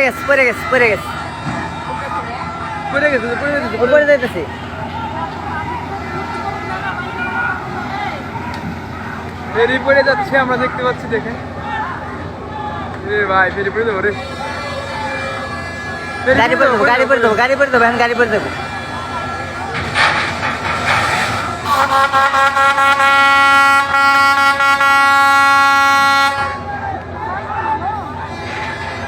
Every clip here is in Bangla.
গেছে পড়ে গেছে পড়ে গেছে পড়ে গেছে পড়ে যাইতেছে ফেরি পড়ে যাচ্ছে আমরা দেখতে পাচ্ছি দেখেন এ ভাই ফেরি পড়ে যাবো রে গাড়ি পড়ে দেবো গাড়ি পড়ে দেবো গাড়ি পড়ে দেবো গাড়ি পড়ে দেবো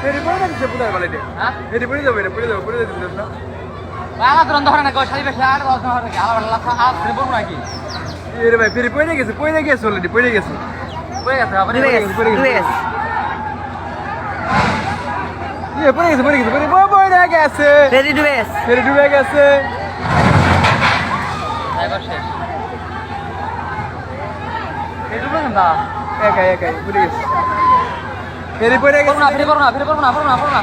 ফেরি পড়ে যাচ্ছে বুধার বাড়িতে হ্যাঁ ফেরি পড়ে যাবে পড়ে যাচ্ছে না আমার তো ধরে না গো শাড়ি বেশি আর ধরে না আলাদা লাফা আর ফের বলবো নাকি এ ভাই ফেরি পড়ে গেছে অলরেডি পড়ে গেছে হয়ে গেছে আবার ডুবে গেছে ডুবে গেছে পড়ে গেছে পড়ে গেছে ফেরি ডুবে গেছে ফেরি ডুবে গেছে এবার শেষ এই ডুবে না একাই পড়ে গেছে ফেরি পড়ে করব গেছে না ফিরে করব না